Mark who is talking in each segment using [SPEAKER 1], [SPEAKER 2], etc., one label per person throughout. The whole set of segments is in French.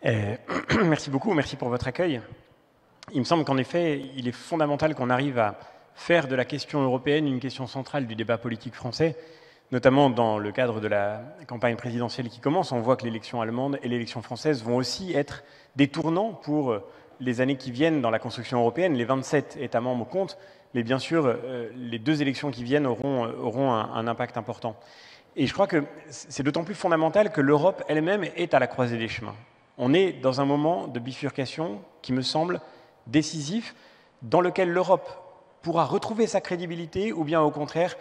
[SPEAKER 1] Merci beaucoup, merci pour votre accueil. Il me semble qu'en effet, il est fondamental qu'on arrive à faire de la question européenne une question centrale du débat politique français, notamment dans le cadre de la campagne présidentielle qui commence. On voit que l'élection allemande et l'élection française vont aussi être des tournants pour les années qui viennent dans la construction européenne. Les 27 États membres comptent, mais bien sûr, les deux élections qui viennent auront un impact important. Et je crois que c'est d'autant plus fondamental que l'Europe elle-même est à la croisée des chemins. On est dans un moment de bifurcation qui me semble décisif, dans lequel l'Europe pourra retrouver sa crédibilité ou bien au contraire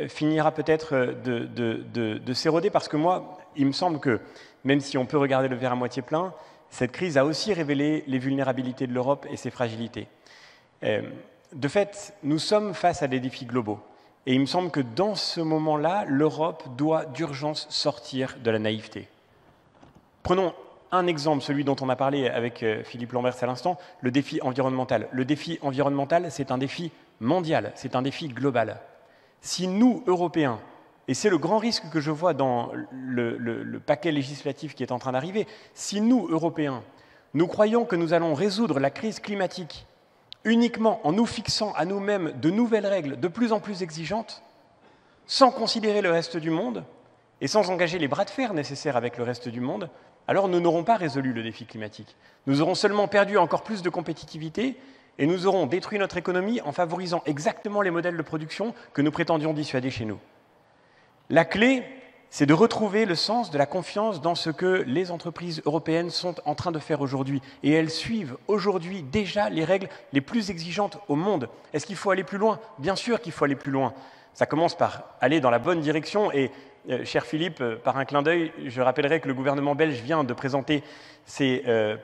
[SPEAKER 1] finira peut-être de s'éroder, parce que moi, il me semble que, même si on peut regarder le verre à moitié plein, cette crise a aussi révélé les vulnérabilités de l'Europe et ses fragilités. De fait, nous sommes face à des défis globaux. Et il me semble que dans ce moment-là, l'Europe doit d'urgence sortir de la naïveté. Prenons un exemple, celui dont on a parlé avec Philippe Lamberts à l'instant, le défi environnemental. Le défi environnemental, c'est un défi mondial, c'est un défi global. Si nous, Européens, et c'est le grand risque que je vois dans le paquet législatif qui est en train d'arriver, si nous, Européens, nous croyons que nous allons résoudre la crise climatique uniquement en nous fixant à nous-mêmes de nouvelles règles de plus en plus exigeantes, sans considérer le reste du monde et sans engager les bras de fer nécessaires avec le reste du monde, alors nous n'aurons pas résolu le défi climatique. Nous aurons seulement perdu encore plus de compétitivité et nous aurons détruit notre économie en favorisant exactement les modèles de production que nous prétendions dissuader chez nous. La clé, c'est de retrouver le sens de la confiance dans ce que les entreprises européennes sont en train de faire aujourd'hui. Et elles suivent aujourd'hui déjà les règles les plus exigeantes au monde. Est-ce qu'il faut aller plus loin? Bien sûr qu'il faut aller plus loin. Ça commence par aller dans la bonne direction. Et, cher Philippe, par un clin d'œil, je rappellerai que le gouvernement belge vient de présenter ses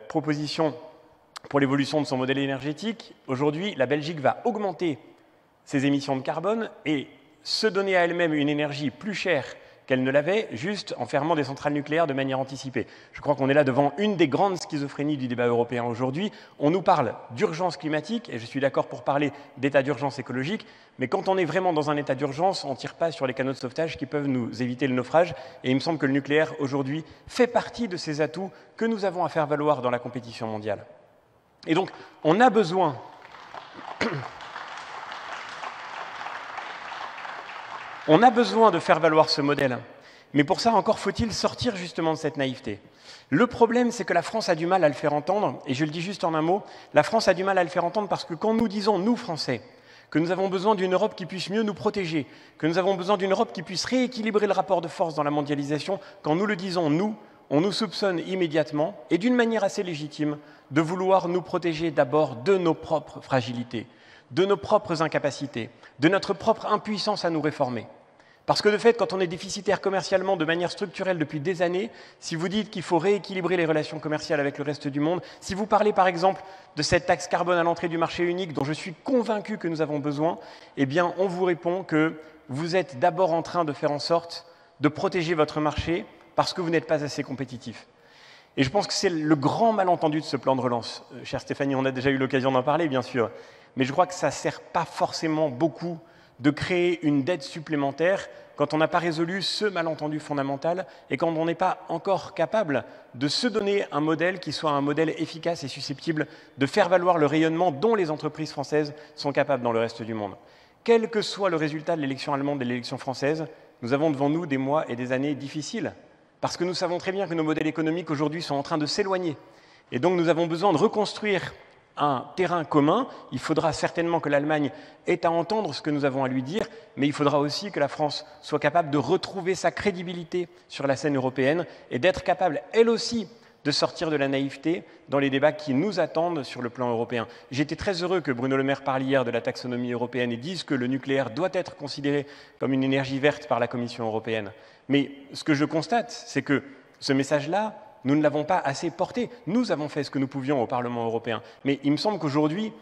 [SPEAKER 1] propositions pour l'évolution de son modèle énergétique. Aujourd'hui, la Belgique va augmenter ses émissions de carbone et se donner à elle-même une énergie plus chère qu'elle ne l'avait, juste en fermant des centrales nucléaires de manière anticipée. Je crois qu'on est là devant une des grandes schizophrénies du débat européen aujourd'hui. On nous parle d'urgence climatique, et je suis d'accord pour parler d'état d'urgence écologique, mais quand on est vraiment dans un état d'urgence, on ne tire pas sur les canaux de sauvetage qui peuvent nous éviter le naufrage, et il me semble que le nucléaire, aujourd'hui, fait partie de ces atouts que nous avons à faire valoir dans la compétition mondiale. Et donc, on a besoin... On a besoin de faire valoir ce modèle, mais pour ça, encore faut-il sortir justement de cette naïveté. Le problème, c'est que la France a du mal à le faire entendre, et je le dis juste en un mot, la France a du mal à le faire entendre parce que quand nous disons, nous Français, que nous avons besoin d'une Europe qui puisse mieux nous protéger, que nous avons besoin d'une Europe qui puisse rééquilibrer le rapport de force dans la mondialisation, quand nous le disons, nous, on nous soupçonne immédiatement, et d'une manière assez légitime, de vouloir nous protéger d'abord de nos propres fragilités, de nos propres incapacités, de notre propre impuissance à nous réformer. Parce que de fait, quand on est déficitaire commercialement de manière structurelle depuis des années, si vous dites qu'il faut rééquilibrer les relations commerciales avec le reste du monde, si vous parlez par exemple de cette taxe carbone à l'entrée du marché unique dont je suis convaincu que nous avons besoin, eh bien on vous répond que vous êtes d'abord en train de faire en sorte de protéger votre marché parce que vous n'êtes pas assez compétitif. Et je pense que c'est le grand malentendu de ce plan de relance. Chère Stéphanie, on a déjà eu l'occasion d'en parler, bien sûr, mais je crois que ça ne sert pas forcément beaucoup de créer une dette supplémentaire quand on n'a pas résolu ce malentendu fondamental et quand on n'est pas encore capable de se donner un modèle qui soit un modèle efficace et susceptible de faire valoir le rayonnement dont les entreprises françaises sont capables dans le reste du monde. Quel que soit le résultat de l'élection allemande et de l'élection française, nous avons devant nous des mois et des années difficiles parce que nous savons très bien que nos modèles économiques aujourd'hui sont en train de s'éloigner. Et donc nous avons besoin de reconstruire un terrain commun. Il faudra certainement que l'Allemagne ait à entendre ce que nous avons à lui dire, mais il faudra aussi que la France soit capable de retrouver sa crédibilité sur la scène européenne et d'être capable, elle aussi, de sortir de la naïveté dans les débats qui nous attendent sur le plan européen. J'étais très heureux que Bruno Le Maire parle hier de la taxonomie européenne et dise que le nucléaire doit être considéré comme une énergie verte par la Commission européenne. Mais ce que je constate, c'est que ce message-là, nous ne l'avons pas assez porté. Nous avons fait ce que nous pouvions au Parlement européen. Mais il me semble qu'aujourd'hui,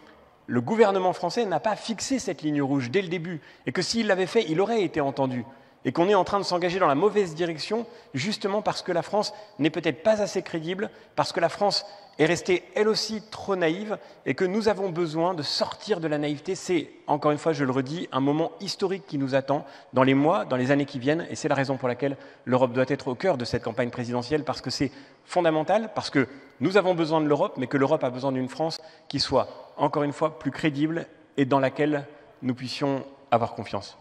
[SPEAKER 1] le gouvernement français n'a pas fixé cette ligne rouge dès le début. Et que s'il l'avait fait, il aurait été entendu. Et qu'on est en train de s'engager dans la mauvaise direction, justement parce que la France n'est peut-être pas assez crédible, parce que la France est restée, elle aussi, trop naïve, et que nous avons besoin de sortir de la naïveté. C'est, encore une fois, je le redis, un moment historique qui nous attend dans les mois, dans les années qui viennent, et c'est la raison pour laquelle l'Europe doit être au cœur de cette campagne présidentielle, parce que c'est fondamentale parce que nous avons besoin de l'Europe, mais que l'Europe a besoin d'une France qui soit, encore une fois, plus crédible et dans laquelle nous puissions avoir confiance.